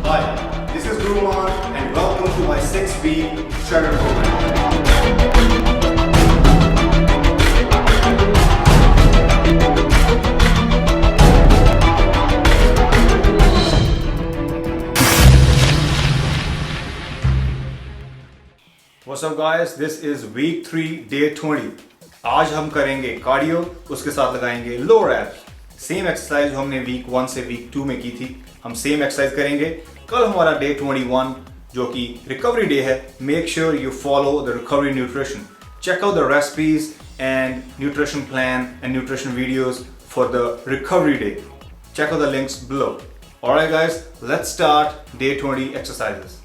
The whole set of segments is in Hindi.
Hi, this is Guruman and welcome to my 6-week Shredder program. What's up guys, this is week 3 day 20. आज हम करेंगे कार्डियो, उसके साथ लगाएंगे लोअर एब्स. सेम एक्सरसाइज जो हमने वीक 1 से वीक 2 में की थी, हम सेम एक्सरसाइज करेंगे. कल हमारा डे 21 जो कि रिकवरी डे है. Make sure you follow the recovery nutrition. Check out the recipes and nutrition plan and nutrition videos for the recovery day. Check out the links below. Alright guys, let's start day 20 exercises.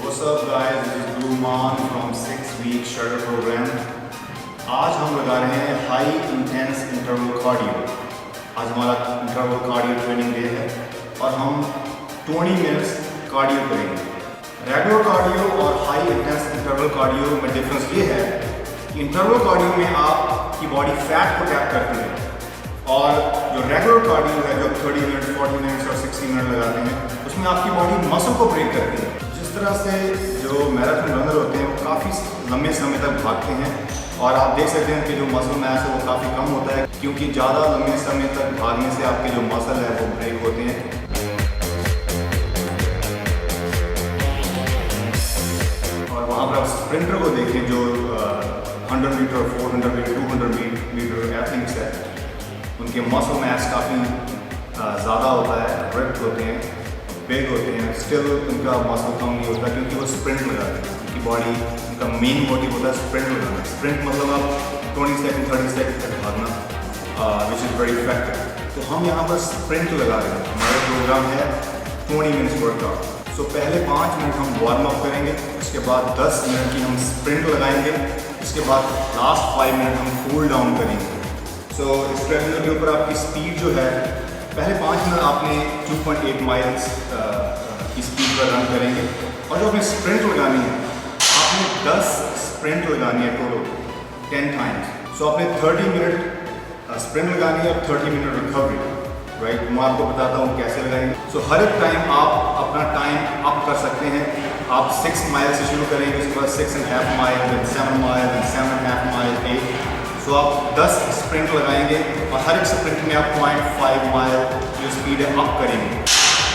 What's up guys, this is Guruman from 6-week Shredder program. आज हम लगा रहे हैं हाई इंटेंस इंटरवल कार्डियो. आज हमारा इंटरवल कार्डियो ट्रेनिंग डे है और हम 20 मिनट्स कार्डियो करेंगे. रेगुलर कार्डियो और हाई इंटेंस इंटरवल कार्डियो में डिफरेंस ये है कि इंटरवल कार्डियो में आपकी बॉडी फैट को टैप करती है और जो रेगुलर कार्डियो है जो 30 मिनट 40 मिनट्स और 60 मिनट लगाते हैं उसमें आपकी बॉडी मसल को ब्रेक करती है. जिस तरह से जो मैराथन रनर होते हैं वो काफ़ी लंबे समय तक भागते हैं और आप देख सकते हैं कि जो मसल मैस है वो काफ़ी कम होता है क्योंकि ज़्यादा लंबे समय तक भागने से आपके जो मसल है वो ब्रेक होते हैं. और वहाँ पर आप स्प्रिंटर को देखें जो 100 मीटर 400 मीटर 200 मीटर एथलीट्स है, उनके मसल मैस काफ़ी ज़्यादा होता है, रिप्ड होते हैं, बिग होते हैं. स्टिल उनका मसल कम नहीं होता क्योंकि वो स्प्रिंट लगाते हैं. उनकी बॉडी उनका मेन मोटिव होता है स्प्रिंट लगाना. स्प्रिंट मतलब आप 20 सेकंड 30 सेकंड तक भागना, विच इज़ वेरी इफेक्टिव. तो हम यहाँ पर स्प्रिंट लगा रहे हैं. हमारा प्रोग्राम है 20 मिनट्स वर्कआउट. सो पहले 5 मिनट हम वार्म अप करेंगे, उसके बाद 10 मिनट की हम स्प्रिंट लगाएंगे, उसके बाद लास्ट 5 मिनट हम कूल डाउन करेंगे. सो इस ट्रेडमिल के ऊपर आपकी स्पीड जो है पहले 5 मिनट आपने 2.8 माइल्स की स्पीड पर रन करेंगे और जो आपने स्प्रिंट लगानी है आपने 10 स्प्रिंट लगानी है टोटल 10 टाइम्स. सो आपने 30 मिनट स्प्रिंट लगानी है और 30 मिनट रिकवरी. राइट, मैं आपको बताता हूँ कैसे लगाएंगे. सो हर एक टाइम आप अपना टाइम अप कर सकते हैं. आप 6 माइल से शुरू करेंगे, उसके बाद 6.5 mile, then 7 mile, then 7.5 mile, 8. सो आप 10 स्प्रिंट लगाएंगे और हर एक स्प्रिंट में आप 0.5 माइल जो स्पीड है अप करेंगे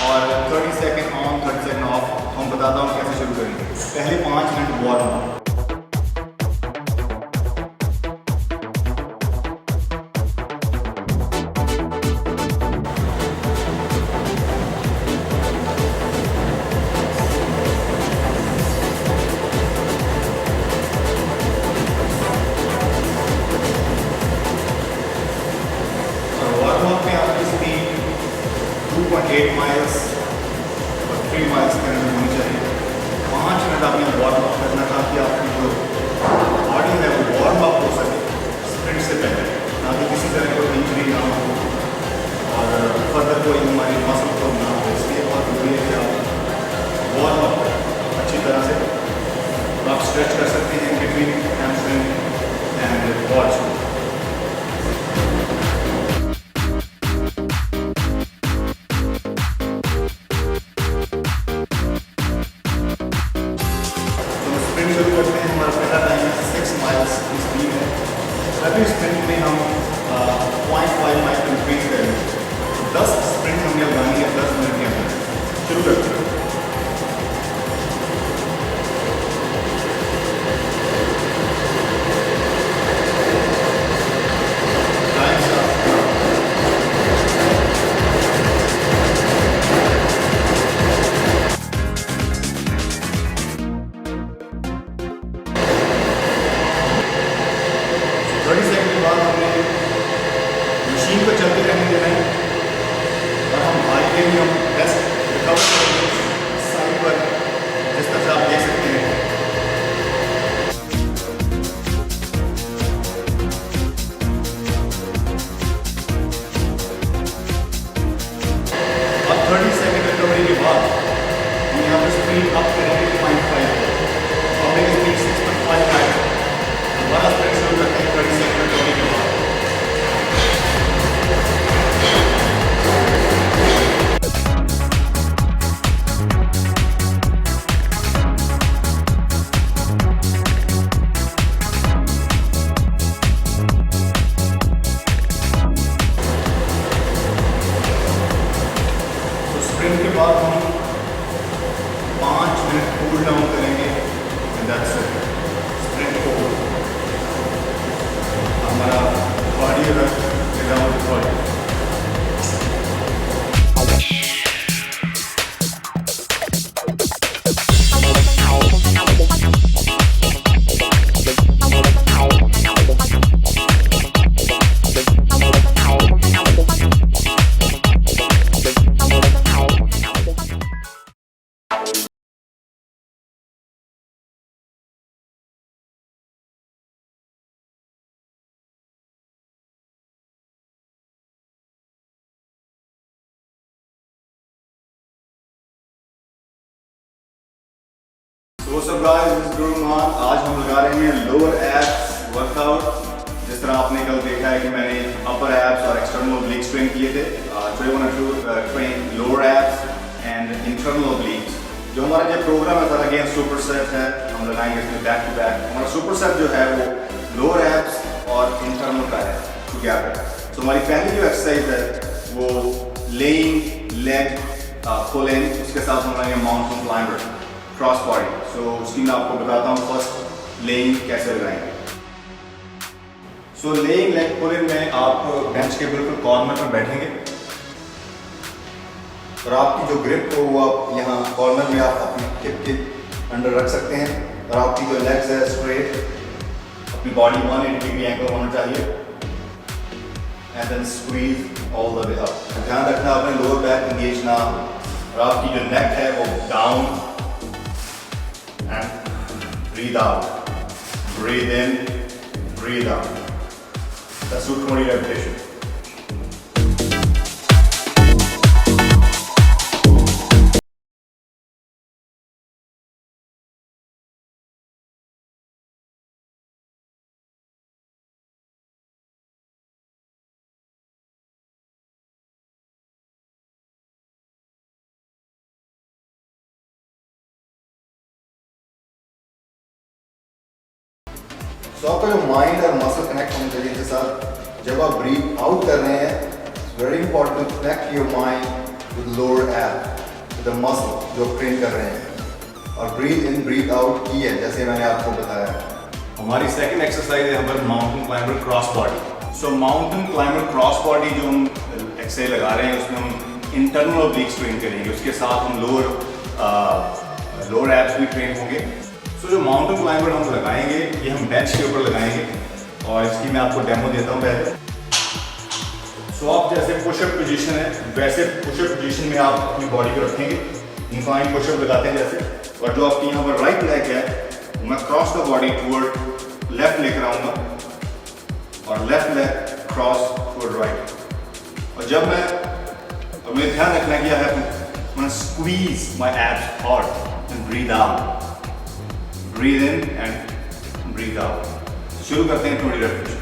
और 30 सेकंड ऑन 30 सेकंड ऑफ. हम बताता हूँ कैसे शुरू करेंगे. पहले 5 मिनट वार्म अप. में आपकी स्पीड 2.8 माइल्स और 3 माइल्स के अंदर होनी चाहिए. 5 मिनट आपने वार्म अप करना ताकि आपकी जो बॉडी है वो वार्म अप हो सके स्प्रिंट से पहले, ताकि किसी तरह कोई इंजरी ना हो और फर्दर कोई हमारी मसल को ना हो. इसलिए बहुत जरूरी है कि आप वार्म अप करें अच्छी तरह से. तो आप स्ट्रेच कर सकते हैं बिटवीन हैमस्ट्रिंग एंड क्वाड्स. शुरू करते हैं. हमारा पहला टाइम है 6 माइल्स की स्पीड है. अभी स्प्रिंट में हम 0.5 माइल इंक्रीज करेंगे. 10 स्प्रिंट हमने लगानी है 10 मिनट के अंदर. शुरू करते हैं. मशीन को चलते रहने देना है और हम भाई के भी हम बेस्ट रिकवर करेंगे साइड पर, जिस तरह से आप देख सकते हैं. अब 30 सेकंड रिकवरी के बाद हम यहाँ पर स्पीड अप करेंगे 0.5. स्प्रिंट कूल डाउन करेंगे and that's it. Sprint cool हमारा body run without body. So what's up guys, this is Guru Maan। आज हम लगा रहे हैं लोअर एब्स वर्कआउट। जिस तरह आपने कल देखा है कि मैंने अपर एब्स और एक्सटर्नल ओब्लिक्स ट्रेन किए थे। Today I want to train lower abs and internal obliques। जो हमारा जो प्रोग्राम है अगेन सुपर सेट है, हम लगाएंगे इसमें बैक टू बैक। हमारा सुपर सेट जो है वो लोअर एब्स और इंटरनल का है टुगेदर। तो हमारी पहली जो एक्सरसाइज है वो लेइंग लेग पुल इन, उसके साथ हम लगाएंगे माउंटेन क्लाइंबर क्रॉस बॉडी। सो उसकी मैं आपको बताता हूँ फर्स्ट लेइंग कैसे लगाएंगे। सो लेइंग लेग पुल इन में आप बेंच के बिल्कुल कॉर्नर में बैठेंगे और आपकी जो ग्रिप हो वो आप यहाँ कॉर्नर में आप अपनी हिप के अंडर रख सकते हैं और आपकी जो लेग्स है स्ट्रेट, अपनी बॉडी 180 डिग्री एंगल होना चाहिए and then squeeze all the way up. ध्यान रखना अपने लोअर बैक एंगेज ना हो और आपकी जो नेक है वो down and breathe out, breathe in, breathe out। Let's do 20 repetitions। तो आपका जो माइंड और मसल कनेक्ट होने चाहिए इनके साथ। जब आप ब्रीथ आउट कर रहे हैं, it's very important to connect your mind with lower ab, with the muscle जो ट्रेन कर रहे हैं। और ब्रीथ इन ब्रीथ आउट की है जैसे मैंने आपको बताया। हमारी सेकंड एक्सरसाइज है हमारे माउंटेन क्लाइंबर क्रॉस बॉडी। सो माउंटेन क्लाइंबर क्रॉस बॉडी जो हम एक्सरसाइज लगा रहे हैं उसमें हम इंटरनल ओब्लिक्स ट्रेन करेंगे, उसके साथ हम लोअर एब्स भी ट्रेन होंगे। सो जो माउंटेन क्लाइंबर हम लगाएंगे ये हम बेंच के ऊपर लगाएंगे और इसकी मैं आपको डेमो देता हूँ पहले। सो आप जैसे पुशअप पोजीशन है वैसे पुशअप पोजीशन में आप अपनी बॉडी को रखेंगे, इंक्लाइन पुशअप लगाते हैं जैसे। और जो आपकी यहाँ पर राइट लेग है मैं cross the body toward left लेकर आऊँगा और left leg cross toward right. और जब मुझे ध्यान रखना क्या है, मैं squeeze my abs hard and breathe out, breathe in and breathe out। शुरू करते हैं 20 रेपिटेशन।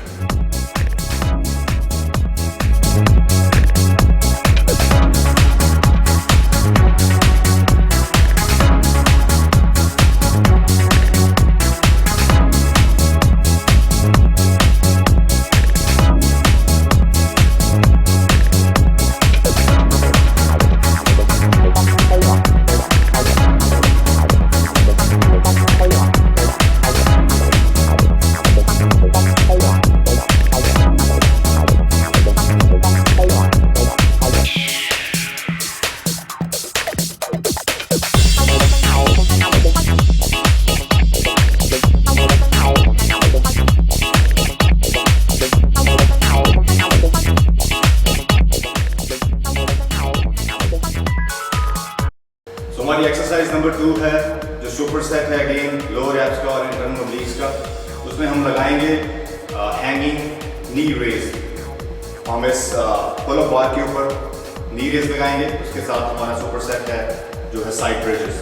हमारी एक्सरसाइज नंबर 2 है जो सुपर सेट है अगेन लोअर एब्स का और इंटरनल ओब्लिक्स का। उसमें हम लगाएंगे हैंगिंग नी रेज। हम इस पुल अप बार के ऊपर नी रेज लगाएंगे, उसके साथ हमारा सुपर सेट है जो है साइड रेजेस।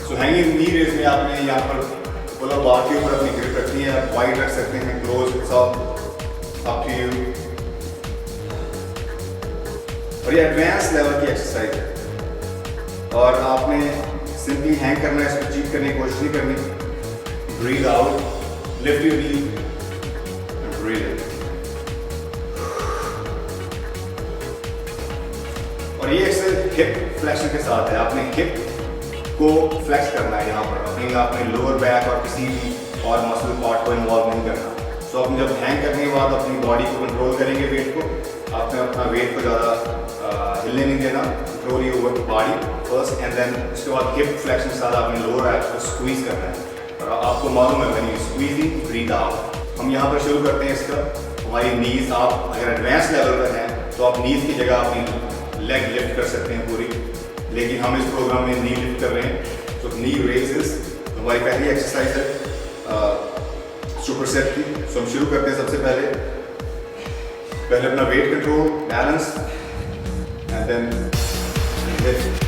सो हैंगिंग नी रेज में आपने यहाँ पर पुल अप बार के ऊपर अपनी ग्रिप रखनी है, आप वाइड रख सकते हैं, close, it's all up to you. और ये एडवांस लेवल की एक्सरसाइज है और आपने सिंपली हैंग करना है, इसको चीट करने की कोशिश नहीं करनी। Breathe out, lift your knee and breathe in. और ये एक्सरसाइज हिप फ्लेक्शन के साथ है। आपने हिप को फ्लेक्स करना है यहाँ पर, अपने आपने लोअर बैक और किसी भी और मसल पार्ट को इन्वॉल्व नहीं करना। सो आप जब हैंग करने के बाद अपनी बॉडी को कंट्रोल करेंगे, वेट को, आपने अपना वेट को ज़्यादा हिलने नहीं देना, control your body first and then उसके बाद हिप फ्लेक्शन के साथ आपने लोअर एब्स को स्क्वीज करना है। और आपको मालूम है when you squeezing breathe out. हम यहाँ पर शुरू करते हैं इसका। हमारी नीज, आप अगर एडवांस लेवल पर हैं तो आप नीज की जगह अपनी लेग लिफ्ट कर सकते हैं पूरी, लेकिन हम इस प्रोग्राम में नी लिफ्ट कर रहे हैं। तो नी रेजेस हमारी पहली एक्सरसाइज है सुपर सेट की। सो हम शुरू करते हैं सबसे पहले अपना weight control, balance and then lift,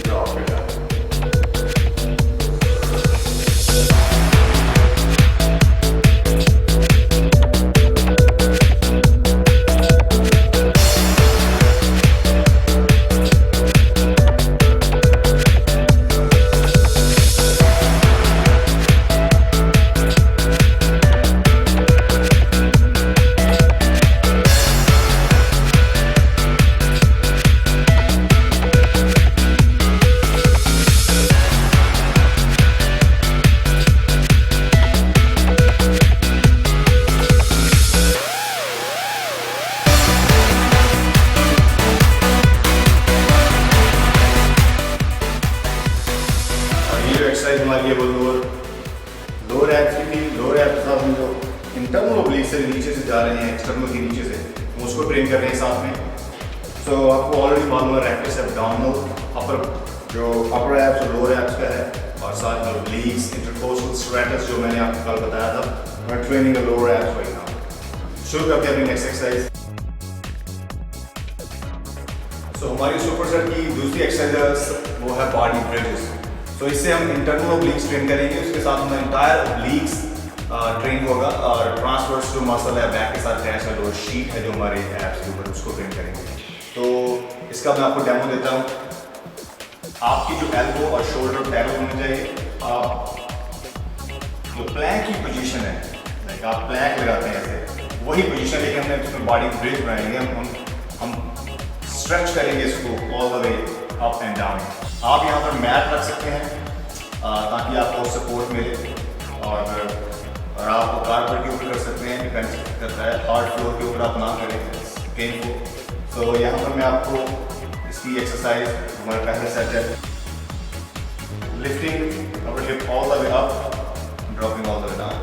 drop it down. Exercise हमारी है वो लोअर एब्स की थी। लोअर एब्स साथ में जो इंटरनल ओब्लिक से नीचे से जा रहे हैं, एक्सटर्नल के नीचे से, हम उसको ट्रेन कर रहे हैं साथ में। सो आपको ऑलरेडी मालूम है रैक्टिस एब्डोमिनल, अपर जो अपर एब्स और लोअर एब्स का है, और साथ में ओब्लिक्स, इंटरकोस्टल स्ट्रेटस जो मैंने आपको कल बताया था। मैं training the lower abs right now. शुरू करते हैं अपनी नेक्स्ट एक्सरसाइज। सो हमारी सुपर सेट की दूसरी एक्सरसाइज वो है बॉडी ब्रिजेस। तो इससे हम इंटरनल ओब्लिक्स ट्रेन करेंगे, उसके साथ हमारा इंटायर ओब्लिक्स ट्रेन होगा, और ट्रांसवर्स जो मसल है बैक के साथ अटैच है, जो शीट है जो हमारे एब्स के ऊपर, उसको ट्रेन करेंगे। तो इसका मैं आपको डेमो देता हूँ। आपकी जो एल्बो और शोल्डर पैरेलल होने चाहिए। आप जो प्लैंक की पोजीशन है, लाइक आप प्लैंक लगाते हैं ऐसे, वही पोजीशन लेके हमने उसमें बॉडी ब्रिज बनाएंगे। हम स्ट्रेच करेंगे इसको all the way up and down. आप यहाँ पर मैट रख सकते हैं ताकि आपको सपोर्ट मिले, और आप कारपेट के ऊपर कर सकते हैं, डिपेंड करता है। हार्ड फ्लोर के ऊपर आप ना करें पेनफुल। तो यहाँ पर मैं आपको इसकी एक्सरसाइज, हमारा पहला सेट है lifting upper hip all the way up, dropping all the way down,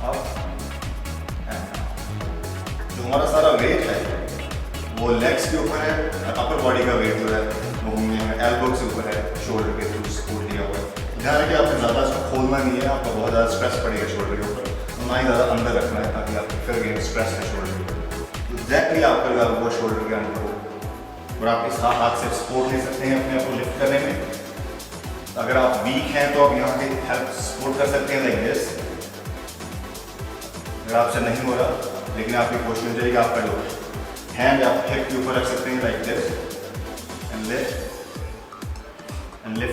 up and down. जो हमारा सारा वेट है वो लेग्स के ऊपर है, अपर बॉडी का वेट जो है वो एल्बो से ऊपर है, शोल्डर के थ्रू सपोर्ट दिया हुआ है। ध्यान रखिए आपको ज़्यादा इसको खोलना नहीं है, आपको बहुत ज़्यादा स्ट्रेस पड़ेगा शोल्डर के ऊपर, ना ही ज़्यादा अंदर रखना है ताकि आपको फिर गेन स्ट्रेस है शोल्डर के ऊपर। एग्जैक्टली आपका वो शोल्डर के अंदर हो, और आप इस हाथ से सपोर्ट ले सकते हैं अपने आप को लिफ्ट करने में। अगर आप वीक हैं तो आप यहाँ पे हेल्प सपोर्ट कर सकते हैं लाइक दिस। अगर आपसे नहीं हो रहा, लेकिन आपकी कोशिश हो जाएगी, आपका जो हैंड आप हिप के ऊपर रख सकते हैं like this and lift and lift.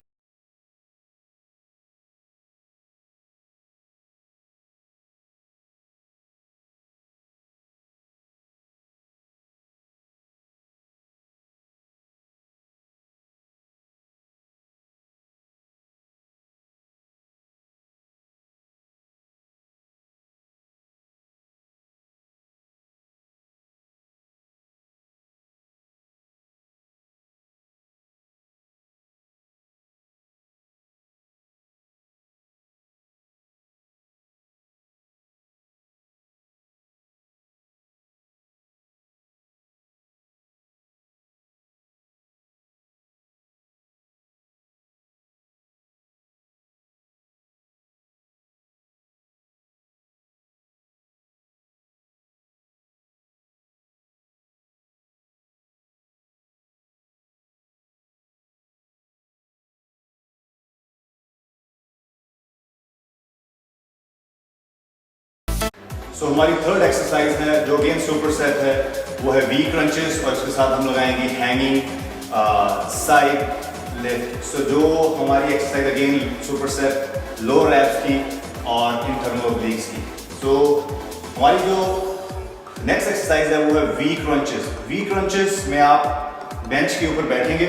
So हमारी थर्ड एक्सरसाइज है जो अगेन सुपर सेट है, वो है वी क्रंचेस, और इसके साथ हम लगाएंगे हैंगिंग साइड लिफ्ट। सो जो हमारी exercise again super set lower abs की और इंटरनल ओब्लिक्स की। सो हमारी जो नेक्स्ट एक्सरसाइज है वो है वी क्रंचेस। वी क्रंचेस में आप बेंच के ऊपर बैठेंगे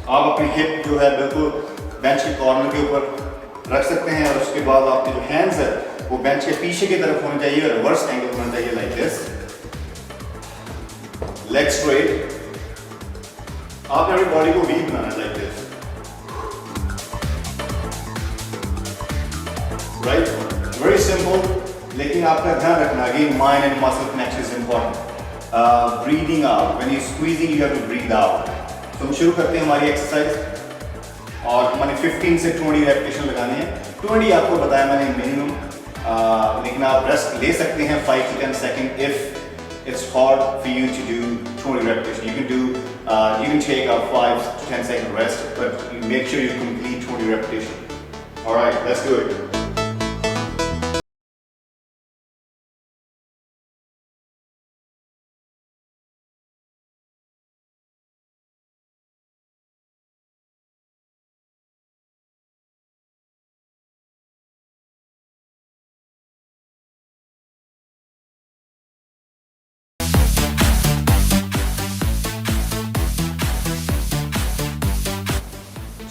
आप अपनी हिप जो है बिल्कुल बेंच के कॉर्नर के ऊपर रख सकते हैं और उसके बाद आपके जो हैंड्स है वो बेंच के पीछे की तरफ होने चाहिए, रिवर्स एंगल होना चाहिए लाइक दिस, लेग स्ट्रेट। आपने अपनी बॉडी को वी बनाना like this, right, very simple. लेकिन आपका ध्यान रखना again mind and muscle connection is important. Breathing out, when you squeezing you have to breathe out. तो हम शुरू करते हैं हमारी एक्सरसाइज और हमारे 15 से 20 रेपिटेशन लगाने हैं। 20 आपको बताया मैंने मिनिमम, लेकिन आप रेस्ट ले सकते हैं 5 to 10 second if it's hard for you to do 20 repetitions. You can take a 5 to 10 second rest, but you make sure you complete 20 repetitions. All right, let's do it.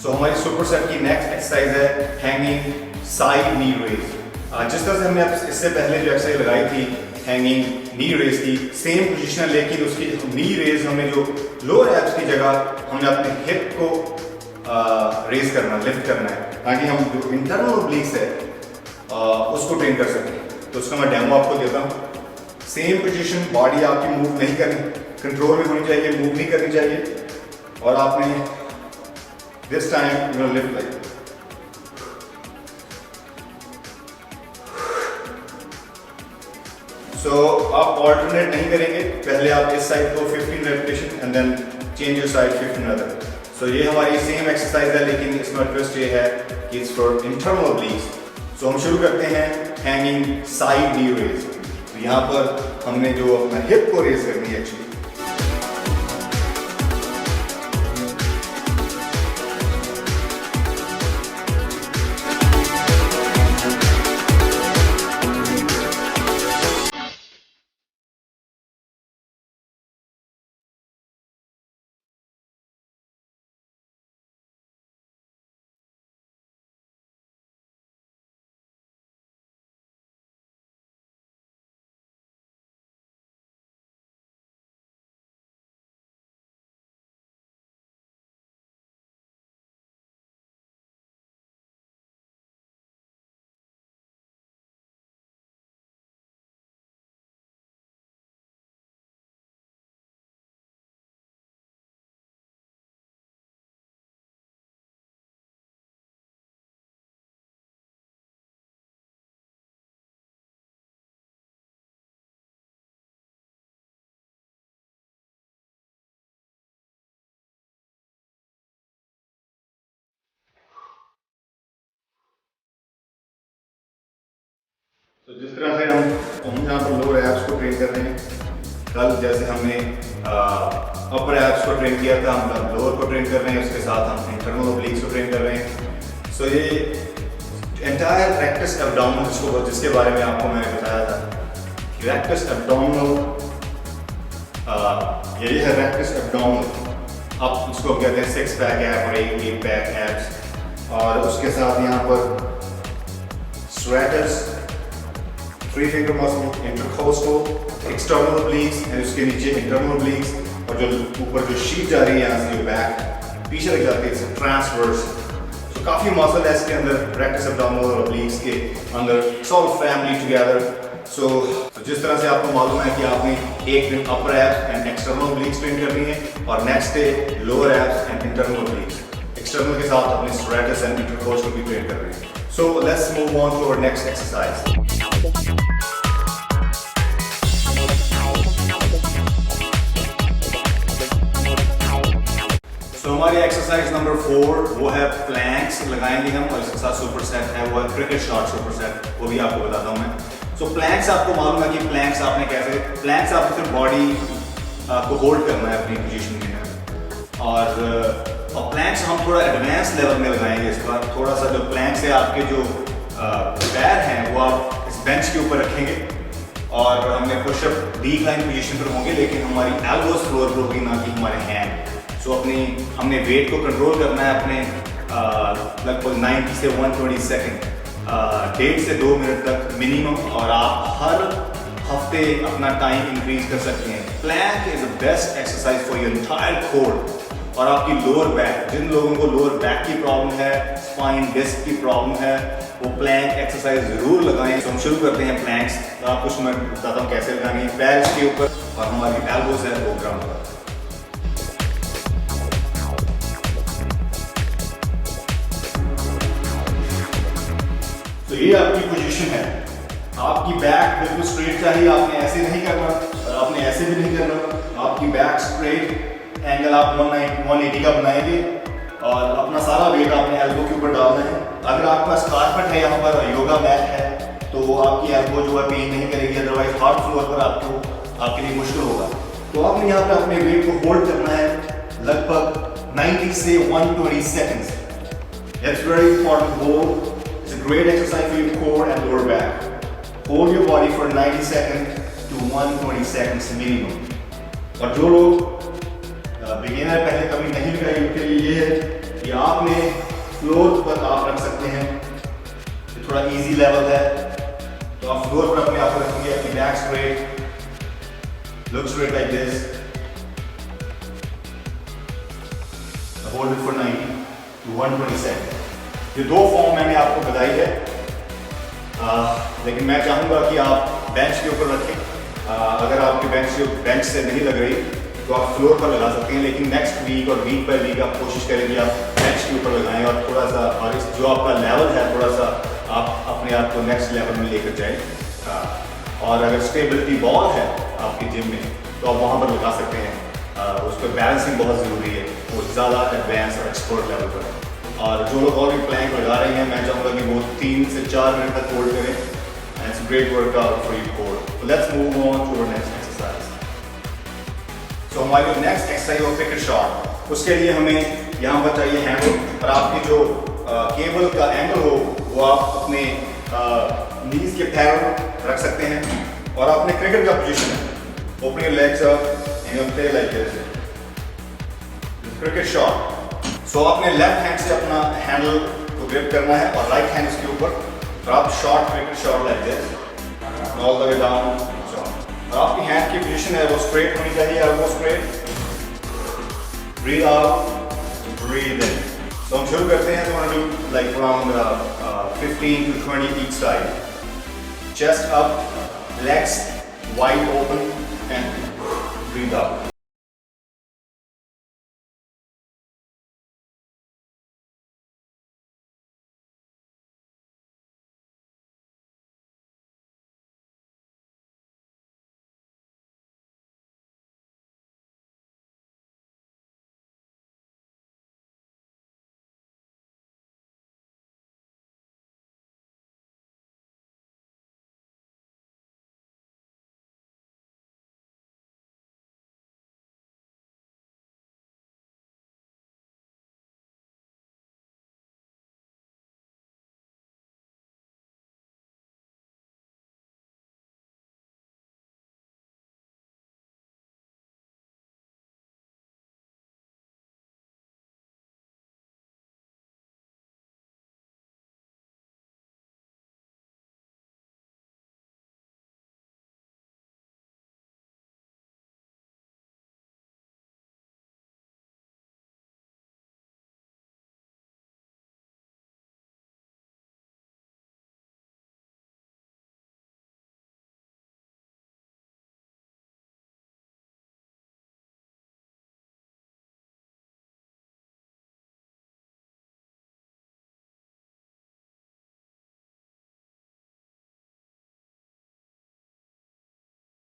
So हमारी सुपर सेट की नेक्स्ट एक्सरसाइज है हैंगिंग साइड नी रेज। जिस तरह से हमने इससे पहले जो एक्सरसाइज लगाई थी हैंगिंग नी रेज की, सेम पोजीशन, लेकिन उसकी नी रेज हमें जो लोअर एब्स की जगह हमने अपने हिप को रेज करना, लिफ्ट करना है, ताकि हम जो इंटरनल ओब्लिक्स है उसको ट्रेन कर सकें। तो उसका मैं डेमो आपको देता हूँ। सेम पोजीशन, बॉडी आपकी मूव नहीं करनी, कंट्रोल में होनी चाहिए, मूव नहीं करनी चाहिए। और आपने this time you're going to lift like this. So आप alternate नहीं करेंगे, पहले आप इस साइड को 15 repetition and then change your side 15 other. So ये हमारी सेम एक्सरसाइज है, लेकिन इसमें ट्विस्ट ये है कि इट्स फॉर इंटरनल ओब्लिक्स। सो हम शुरू करते हैं हैंगिंग साइड नी रेज। यहाँ पर हमने जो अपना हिप को रेज करनी है एक्चुअली। तो जिस तरह से हम यहाँ पर लोअर एब्स को ट्रेन कर रहे हैं, कल जैसे हमने अपर एब्स को ट्रेन किया था, हम लोअर को ट्रेन कर रहे हैं, उसके साथ हम इंटरनल ओब्लिक्स को ट्रेन कर रहे हैं। सो ये एंटायर रेक्टस एब्डोमिनल जिसके बारे में आपको मैंने बताया था, रेक्टस एब्डोमिनल, यही है रेक्टस एब्डोमिनल। अब उसको कहते हैं 6 पैक एब और 8 पैक एब्स। और उसके साथ यहाँ पर stratus, 3 finger muscle, intercostal, external obliques and उसके नीचे इंटरनल ओब्लिक्स, और जो ऊपर जो शीट जा रही है यहाँ से जो बैक पीछे लग जाती है ट्रांसवर्स। तो काफ़ी मसल है इसके अंदर, रेक्टस एब्डोमिनल और ओब्लिक्स के अंदर, इट्स ऑल फैमिली टुगेदर। सो जिस तरह से आपको मालूम है कि आपने एक दिन upper abs and external obliques train करनी है और next day lower abs and internal obliques, external के साथ अपने स्ट्रैटस एंड इंटरकोस्टल भी ट्रेन कर रहे हैं। So let's move on to our next exercise. हमारी एक्सरसाइज नंबर 4 वो है प्लैंक्स लगाएंगे हम, और इसके साथ सुपर सेट है वो है क्रिकेट शॉट सुपर सेट, वो भी आपको बताता हूँ मैं। सो प्लैंक्स आपको मालूम है कि प्लैंक्स आपने कैसे, प्लैंक्स आपको सिर्फ बॉडी को होल्ड करना है अपनी पोजीशन में, और प्लैंक्स हम थोड़ा एडवांस लेवल में लगाएंगे इस बार। थोड़ा सा जो प्लैंक्स है आपके जो पैर हैं वो आप इस बेंच के ऊपर रखेंगे, और हमने पुशअप डिक्लाइन पोजीशन पर होंगे, लेकिन हमारी एल्बोज फ्लोर पर होगी, ना कि हमारे हैंड। सो हमने वेट को कंट्रोल करना है अपने लगभग 90 से 120 सेकेंड, 1.5 से 2 मिनट तक मिनिमम, और आप हर हफ्ते अपना टाइम इंक्रीज कर सकते हैं। Plank is the best exercise for your entire core और आपकी लोअर बैक। जिन लोगों को लोअर बैक की प्रॉब्लम है, स्पाइन डिस्क की प्रॉब्लम है, वो प्लैंक एक्सरसाइज जरूर लगाएं। तो हम शुरू करते हैं प्लैंक्स। तो आपको मैं बताता हूँ कैसे लगानी है। पैर इसके ऊपर और हमारी एल्बोज है वो ग्राउंड पर। तो ये आपकी पोजीशन है। आपकी बैक बिल्कुल स्ट्रेट चाहिए, आपने ऐसे नहीं करना और आपने ऐसे भी नहीं करना। आपकी बैक स्ट्रेट, एंगल आप 180 का बनाएंगे और अपना सारा वेट आपने एल्बो के ऊपर डालना है। अगर आपके पास कारपेट है, यहाँ पर योगा मैट है, तो आपकी एल्बो जो है पेन नहीं करेगी, अदरवाइज हार्ड फ्लोर पर आपके लिए मुश्किल होगा। तो आपने यहाँ पर अपने वेट को होल्ड करना है लगभग 90 से 120 seconds. It's very important to hold. It's a great exercise for your core and lower back. Hold your body for 90 seconds to 120 seconds minimum. और जो लोग बिगिनर पहले कभी नहीं लगाई, उनके लिए ये है कि आपने फ्लोर पर आप रख सकते हैं। ये थोड़ा इजी लेवल है, तो आप फ्लोर पर अपने आप रखेंगे, अपनी back straight, look straight like this, hold it for 90 to 120 second. ये दो फॉर्म मैंने आपको बताई है, लेकिन मैं चाहूँगा कि आप बेंच के ऊपर रखें। अगर आपकी बेंच से नहीं लग रही तो आप फ्लोर पर लगा सकते हैं, लेकिन नेक्स्ट वीक और वीक बाय वीक आप कोशिश करें कि आप बेंच के ऊपर लगाएं और थोड़ा सा, और इस जो आपका लेवल है थोड़ा सा आप अपने आप को नेक्स्ट लेवल में लेकर जाएं। और अगर स्टेबिलिटी बॉल है आपके जिम में तो आप वहाँ पर लगा सकते हैं। उस पर बैलेंसिंग बहुत ज़रूरी है, वो ज़्यादा एडवांस और एक्सपर्ट लेवल पर है। और जो लोग और भी प्लैंक लगा रहे हैं, मैं चाहूँगा कि वो 3 से 4 मिनट तक होल्ड करें। And it's great workout for your core. So let's move on to our next exercise. So हमारी जो नेक्स्ट एक्सरसाइज है पिकेट शॉट, उसके लिए हमें यहाँ पर चाहिए हैंडल, और आपकी जो केबल का एंगल हो वो आप अपने नीज के पैर रख सकते हैं। और आपने क्रिकेट का पोजीशन है, open your legs up and play like this, cricket shot. So आपने लेफ्ट हैंड से अपना हैंडल को ग्रिप करना है और राइट हैंड इसके ऊपर, और आप shot cricket shot like this all the way down. और आपकी हैंड की पोजीशन है वो स्ट्रेट होनी चाहिए, elbow straight. Breathe out, breathe in. तो हम शुरू करते हैं। तो हम do like around 15 to 20 each side. Chest up, legs wide open and breathe out.